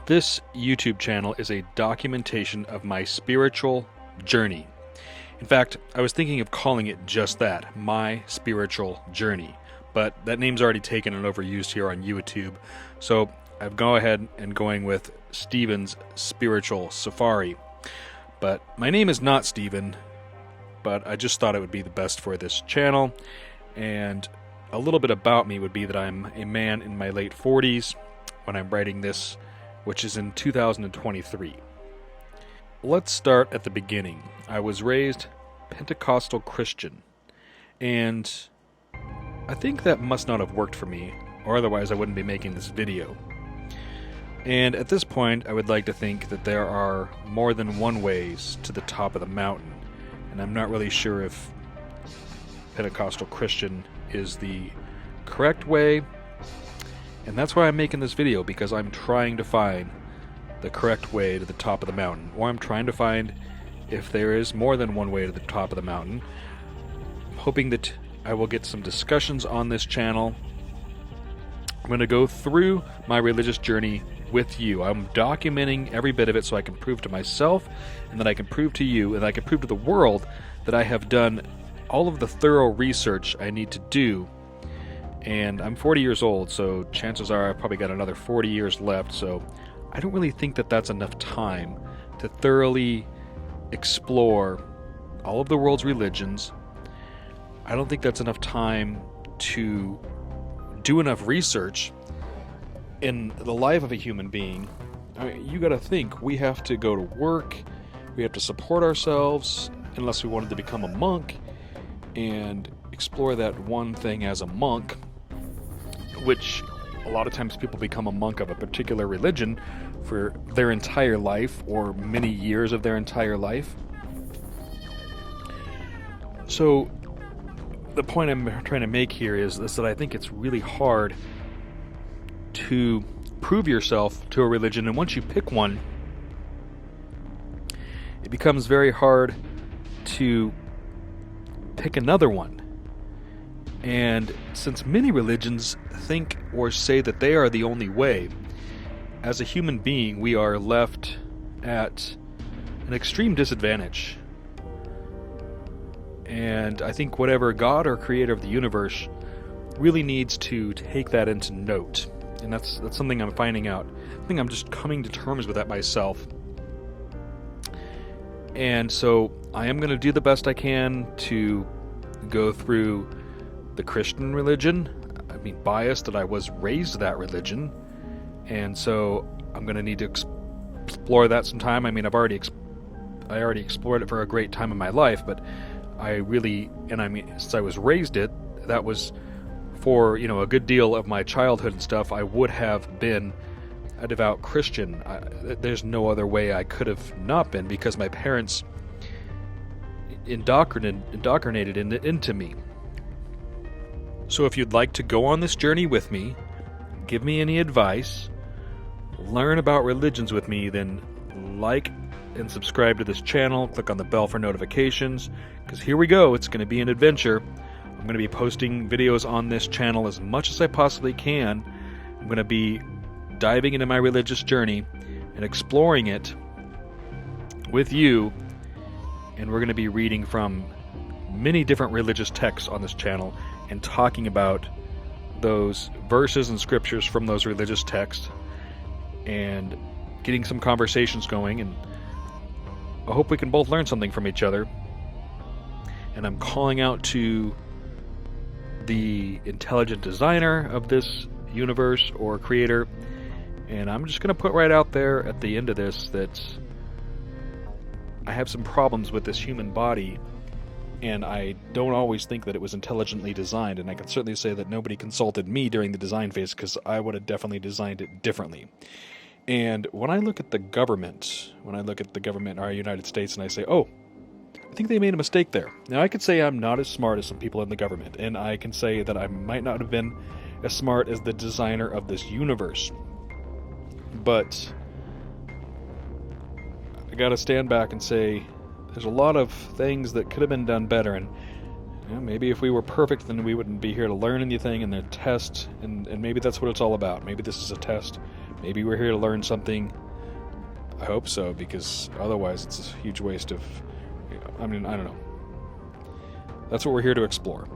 This YouTube channel is a documentation of my spiritual journey. In fact, I was thinking of calling it just that, My Spiritual Journey. But that name's already taken and overused here on YouTube, so I've gone ahead and going with Stephen's Spiritual Safari. But my name is not Stephen, but I just thought it would be the best for this channel. And a little bit about me would be that I'm a man in my late 40s when I'm writing this, which is in 2023. Let's start at the beginning. I was raised Pentecostal Christian, and I think that must not have worked for me, or otherwise I wouldn't be making this video. And at this point, I would like to think that there are more than one ways to the top of the mountain, and I'm not really sure if Pentecostal Christian is the correct way, and that's why I'm making this video, because I'm trying to find the correct way to the top of the mountain, or I'm trying to find if there is more than one way to the top of the mountain. I'm hoping that I will get some discussions on this channel. I'm going to go through my religious journey with you. I'm documenting every bit of it so I can prove to myself, and that I can prove to you, and I can prove to the world that I have done all of the thorough research I need to do. And I'm 40 years old, so chances are I've probably got another 40 years left, so I don't really think that that's enough time to thoroughly explore all of the world's religions. I don't think that's enough time to do enough research in the life of a human being. I mean, you gotta think, we have to go to work, we have to support ourselves, unless we wanted to become a monk, and explore that one thing as a monk, which a lot of times people become a monk of a particular religion for their entire life, or many years of their entire life. So the point I'm trying to make here is that I think it's really hard to prove yourself to a religion, and once you pick one, it becomes very hard to pick another one. And since many religions think or say that they are the only way, as a human being we are left at an extreme disadvantage. And I think whatever God or creator of the universe really needs to take that into note. And that's something I'm finding out. I think I'm just coming to terms with that myself. And so I am going to do the best I can to go through the Christian religion. I mean, biased that I was raised that religion, and so I'm going to need to explore that some time. I mean, I already explored it for a great time in my life, but since I was raised it, that was for, a good deal of my childhood and stuff. I would have been a devout Christian. There's no other way I could have not been, because my parents indoctrinated it into me. So if you'd like to go on this journey with me, give me any advice, learn about religions with me, then like and subscribe to this channel, click on the bell for notifications, because here we go, it's going to be an adventure. I'm going to be posting videos on this channel as much as I possibly can. I'm going to be diving into my religious journey and exploring it with you, and we're going to be reading from many different religious texts on this channel and talking about those verses and scriptures from those religious texts and getting some conversations going, and I hope we can both learn something from each other. And I'm calling out to the intelligent designer of this universe or creator, and I'm just going to put right out there at the end of this that I have some problems with this human body, and I don't always think that it was intelligently designed, and I can certainly say that nobody consulted me during the design phase, because I would have definitely designed it differently. And when I look at the government, our United States, and I say, oh, I think they made a mistake there. Now, I could say I'm not as smart as some people in the government, and I can say that I might not have been as smart as the designer of this universe. But I gotta stand back and say, there's a lot of things that could have been done better, and maybe if we were perfect, then we wouldn't be here to learn anything and then test, and maybe that's what it's all about. Maybe this is a test. Maybe we're here to learn something. I hope so, because otherwise it's a huge waste of... I mean, I don't know. That's what we're here to explore.